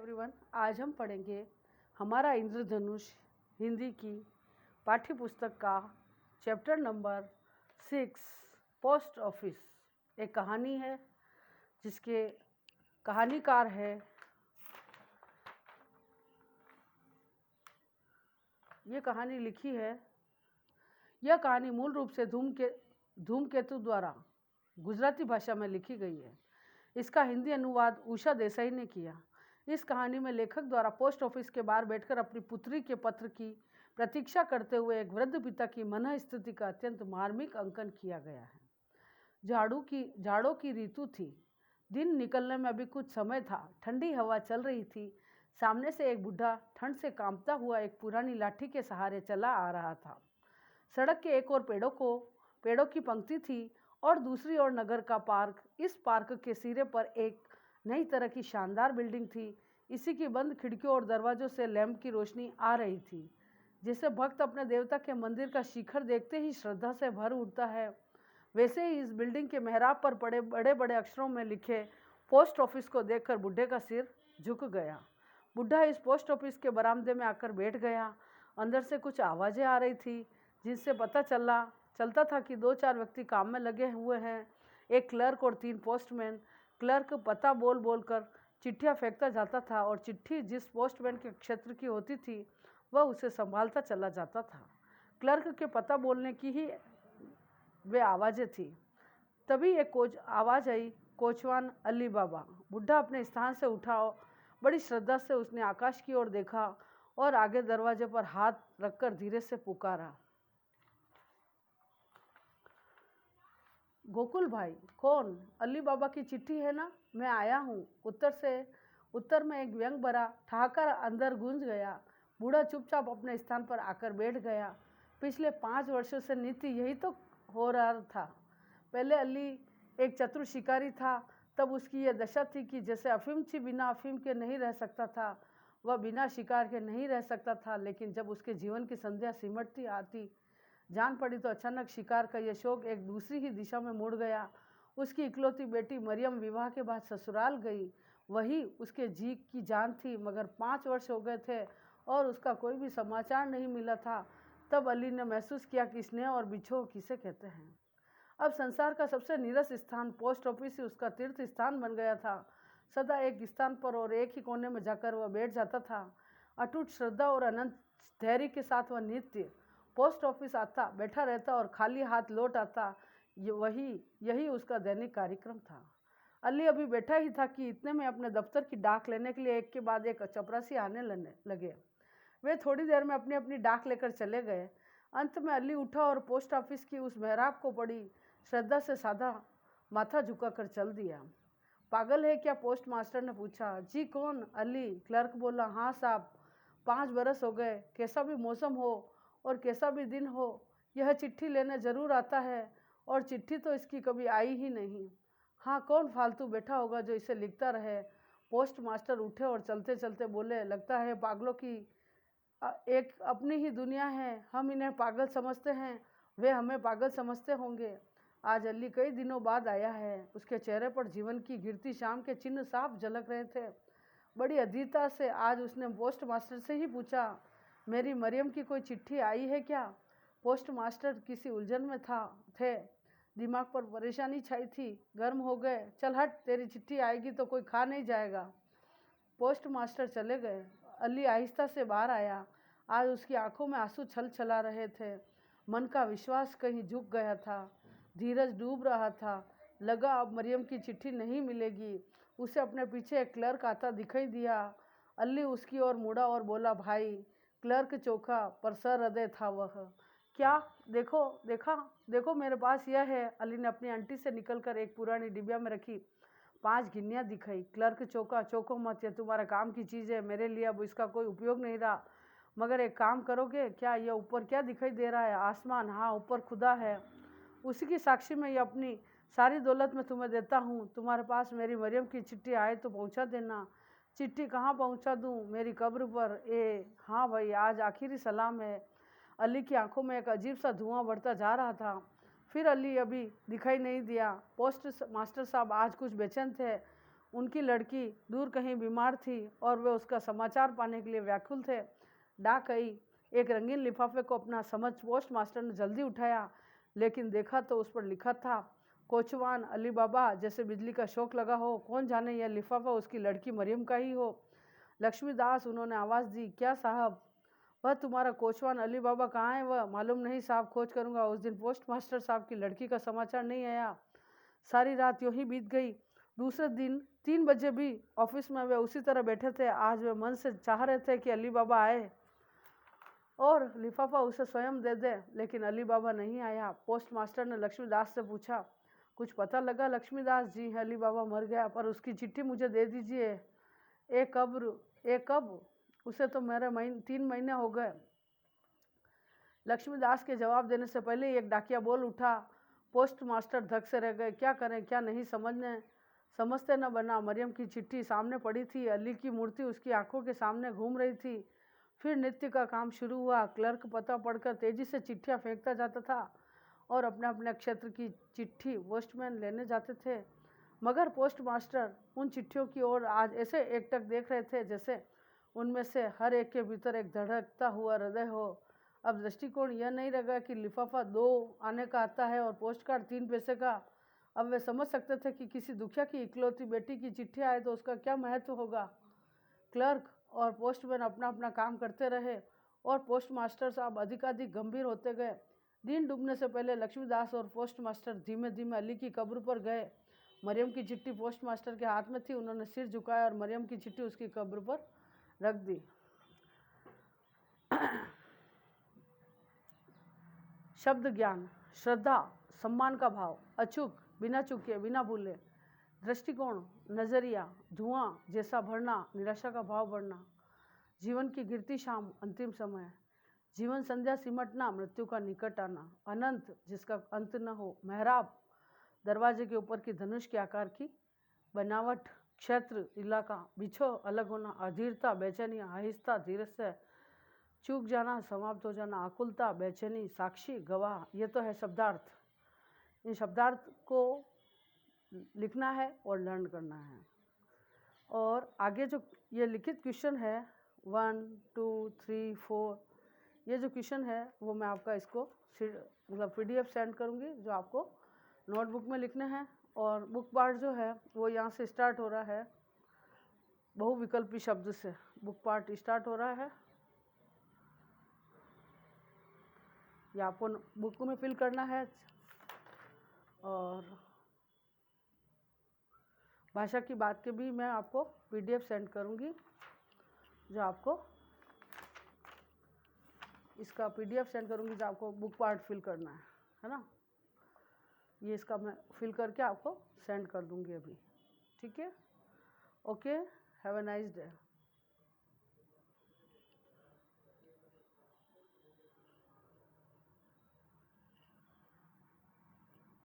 Everyone, आज हम पढ़ेंगे हमारा इंद्रधनुष हिंदी की पाठ्य पुस्तक का चैप्टर नंबर 6 पोस्ट ऑफिस। एक कहानी है जिसके कहानीकार है ये कहानी लिखी है। यह कहानी मूल रूप से धूमकेतु द्वारा गुजराती भाषा में लिखी गई है। इसका हिंदी अनुवाद उषा देसाई ने किया। इस कहानी में लेखक द्वारा पोस्ट ऑफिस के बाहर बैठकर अपनी पुत्री के पत्र की प्रतीक्षा करते हुए एक वृद्ध पिता की मन स्थिति का अत्यंत मार्मिक अंकन किया गया है। जाड़ों की ऋतु थी। दिन निकलने में अभी कुछ समय था। ठंडी हवा चल रही थी। सामने से एक बूढ़ा ठंड से कांपता हुआ एक पुरानी लाठी के सहारे चला आ रहा था। सड़क के एक ओर पेड़ों की पंक्ति थी और दूसरी ओर नगर का पार्क। इस पार्क के सिरे पर एक नई तरह की शानदार बिल्डिंग थी। इसी की बंद खिड़कियों और दरवाजों से लैंप की रोशनी आ रही थी। जैसे भक्त अपने देवता के मंदिर का शिखर देखते ही श्रद्धा से भर उठता है, वैसे ही इस बिल्डिंग के मेहराब पर पड़े बड़े बड़े अक्षरों में लिखे पोस्ट ऑफिस को देखकर बूढ़े का सिर झुक गया। बूढ़ा इस पोस्ट ऑफिस के बरामदे में आकर बैठ गया। अंदर से कुछ आवाज़ें आ रही थी जिनसे पता चलता था कि 2-4 व्यक्ति काम में लगे हुए हैं। एक क्लर्क और 3 पोस्टमैन। क्लर्क पता बोल कर चिट्ठियाँ फेंकता जाता था और चिट्ठी जिस पोस्टमैन के क्षेत्र की होती थी वह उसे संभालता चला जाता था। क्लर्क के पता बोलने की ही वे आवाज़ें थी। तभी एक आवाज़ आई, कोचवान अली बाबा। बूढ़ा अपने स्थान से उठा। बड़ी श्रद्धा से उसने आकाश की ओर देखा और आगे दरवाजे पर हाथ रखकर धीरे से पुकारा, गोकुल भाई। कौन? अली बाबा की चिट्ठी है ना? मैं आया हूँ। उत्तर में एक व्यंग भरा ठहाका अंदर गूंज गया। बूढ़ा चुपचाप अपने स्थान पर आकर बैठ गया। पिछले 5 वर्षों से नित्य यही तो हो रहा था। पहले अली एक चतुर शिकारी था। तब उसकी यह दशा थी कि जैसे अफीमची बिना अफीम के नहीं रह सकता था, वह बिना शिकार के नहीं रह सकता था। लेकिन जब उसके जीवन की संध्या सिमटती आती जान पड़ी तो अचानक शिकार का यह शौक एक दूसरी ही दिशा में मुड़ गया। उसकी इकलौती बेटी मरियम विवाह के बाद ससुराल गई। वही उसके जी की जान थी, मगर 5 वर्ष हो गए थे और उसका कोई भी समाचार नहीं मिला था। तब अली ने महसूस किया कि स्नेह और बिछोह किसे कहते हैं। अब संसार का सबसे नीरस स्थान पोस्ट ऑफिस ही उसका तीर्थ स्थान बन गया था। सदा एक स्थान पर और एक ही कोने में जाकर वह बैठ जाता था। अटूट श्रद्धा और अनंत धैर्य के साथ वह नित्य पोस्ट ऑफिस आता, बैठा रहता और खाली हाथ लौट आता। यही उसका दैनिक कार्यक्रम था। अली अभी बैठा ही था कि इतने में अपने दफ्तर की डाक लेने के लिए एक के बाद एक चपरासी आने लगे। वे थोड़ी देर में अपनी अपनी डाक लेकर चले गए। अंत में अली उठा और पोस्ट ऑफिस की उस मेहराब को बड़ी श्रद्धा से साधा माथा झुकाकर चल दिया। पागल है क्या? पोस्ट मास्टर ने पूछा। जी कौन? अली। क्लर्क बोला। हाँ साहब, 5 बरस हो गए। कैसा भी मौसम हो और कैसा भी दिन हो, यह चिट्ठी लेने ज़रूर आता है और चिट्ठी तो इसकी कभी आई ही नहीं। हाँ, कौन फालतू बैठा होगा जो इसे लिखता रहे। पोस्ट मास्टर उठे और चलते चलते बोले, लगता है पागलों की एक अपनी ही दुनिया है। हम इन्हें पागल समझते हैं, वे हमें पागल समझते होंगे। आज अली कई दिनों बाद आया है। उसके चेहरे पर जीवन की गिरती शाम के चिन्ह साफ झलक रहे थे। बड़ी अधीरता से आज उसने पोस्ट मास्टर से ही पूछा, मेरी मरियम की कोई चिट्ठी आई है क्या? पोस्ट मास्टर किसी उलझन में थे। दिमाग पर परेशानी छाई थी। गर्म हो गए। चल हट, तेरी चिट्ठी आएगी तो कोई खा नहीं जाएगा। पोस्ट मास्टर चले गए। अली आहिस्ता से बाहर आया। आज उसकी आंखों में आंसू छलछला रहे थे। मन का विश्वास कहीं झुक गया था। धीरज डूब रहा था। लगा अब मरियम की चिट्ठी नहीं मिलेगी। उसे अपने पीछे एक क्लर्क आता दिखाई दिया। अली उसकी ओर मुड़ा और बोला, भाई। क्लर्क चौंका पर सहृदय था वह। क्या? देखो मेरे पास यह है। अली ने अपनी अंटी से निकलकर एक पुरानी डिबिया में रखी 5 गिन्नियाँ दिखाई। क्लर्क चौंका। चौंको मत, यह तुम्हारा काम की चीज़ है। मेरे लिए अब इसका कोई उपयोग नहीं रहा। मगर एक काम करोगे क्या? यह ऊपर क्या दिखाई दे रहा है? आसमान। हाँ, ऊपर खुदा है। उसी की साक्षी में यह अपनी सारी दौलत मैं तुम्हें देता हूँ। तुम्हारे पास मेरी मरियम की चिट्ठी आए तो पहुँचा देना। चिट्ठी कहाँ पहुँचा दूँ? मेरी कब्र पर। हाँ भाई, आज आखिरी सलाम है। अली की आंखों में एक अजीब सा धुआं बढ़ता जा रहा था। फिर अली अभी दिखाई नहीं दिया। पोस्ट मास्टर साहब आज कुछ बेचैन थे। उनकी लड़की दूर कहीं बीमार थी और वे उसका समाचार पाने के लिए व्याकुल थे। डाक आई। एक रंगीन लिफाफे को अपना समझ पोस्ट मास्टर ने जल्दी उठाया, लेकिन देखा तो उस पर लिखा था कोचवान अली बाबा। जैसे बिजली का शौक लगा हो। कौन जाने यह लिफाफा उसकी लड़की मरियम का ही हो। लक्ष्मीदास उन्होंने आवाज़ दी, क्या साहब, वह तुम्हारा कोचवान अली बाबा कहाँ है? वह मालूम नहीं साहब, खोज करूँगा। उस दिन पोस्ट मास्टर साहब की लड़की का समाचार नहीं आया। सारी रात यूं ही बीत गई। दूसरे दिन 3 बजे भी ऑफिस में वे उसी तरह बैठे थे। आज वे मन से चाह रहे थे कि अली बाबा आए और लिफाफा उसे स्वयं दे दे, लेकिन अली बाबा नहीं आया। पोस्ट मास्टर ने लक्ष्मीदास से पूछा, कुछ पता लगा? लक्ष्मीदास, जी अली बाबा मर गया, पर उसकी चिट्ठी मुझे दे दीजिए। एक कब? उसे तो मेरे 3 महीने हो गए। लक्ष्मीदास के जवाब देने से पहले ही एक डाकिया बोल उठा। पोस्ट मास्टर धक से रह गए। क्या करें क्या नहीं समझते न बना। मरियम की चिट्ठी सामने पड़ी थी। अली की मूर्ति उसकी आंखों के सामने घूम रही थी। फिर नित्य का काम शुरू हुआ। क्लर्क पता पढ़कर तेजी से चिट्ठियाँ फेंकता जाता था और अपने अपने क्षेत्र की चिट्ठी पोस्टमैन लेने जाते थे, मगर पोस्ट मास्टर उन चिट्ठियों की ओर आज ऐसे एकटक देख रहे थे जैसे उनमें से हर एक के भीतर एक धड़कता हुआ हृदय हो। अब दृष्टिकोण यह नहीं रहा कि लिफाफा 2 आने का आता है और पोस्ट कार्ड 3 पैसे का। अब वे समझ सकते थे कि किसी दुखिया की इकलौती बेटी की चिट्ठी आए तो उसका क्या महत्व होगा। क्लर्क और पोस्टमैन अपना अपना काम करते रहे और पोस्ट मास्टर साहब अधिकाधिक गंभीर होते गए। दिन डूबने से पहले लक्ष्मीदास और पोस्ट मास्टर धीमे धीमे अली की कब्र पर गए। मरियम की चिट्ठी पोस्ट मास्टर के हाथ में थी। उन्होंने सिर झुकाया और मरियम की चिट्ठी उसकी कब्र पर रख दी। शब्द ज्ञान, श्रद्धा, सम्मान का भाव, अचूक, बिना चूके, बिना भूले, दृष्टिकोण, नजरिया, धुआं जैसा भरना, निराशा का भाव बढ़ना, जीवन की गिरती शाम, अंतिम समय, जीवन संध्या सिमटना, मृत्यु का निकट आना, अनंत जिसका अंत न हो, मेहराब, दरवाजे के ऊपर की धनुष के आकार की बनावट, क्षेत्र, इलाका, बिछो, अलग होना, अधीरता, बेचैनी, आहिस्ता, धीरे से चूक जाना, समाप्त हो जाना, आकुलता, बेचैनी, साक्षी, गवाह। ये तो है शब्दार्थ। इन शब्दार्थ को लिखना है और लर्न करना है। और आगे जो ये लिखित क्वेश्चन है 1, 2, 3, 4, ये जो क्वेश्चन है वो मैं आपका इसको मतलब PDF सेंड करूँगी, जो आपको नोटबुक में लिखने हैं। और बुक पार्ट जो है वो यहाँ से स्टार्ट हो रहा है, बहुविकल्पी शब्द से बुक पार्ट स्टार्ट हो रहा है। ये आपको बुक में फिल करना है और भाषा की बात के भी मैं आपको PDF सेंड करूँगी, जो आपको इसका PDF सेंड करूँगी, जो आपको बुक पार्ट फिल करना है ना। ये इसका मैं फिल करके आपको सेंड कर दूँगी अभी, ठीक है। Okay, have a nice day.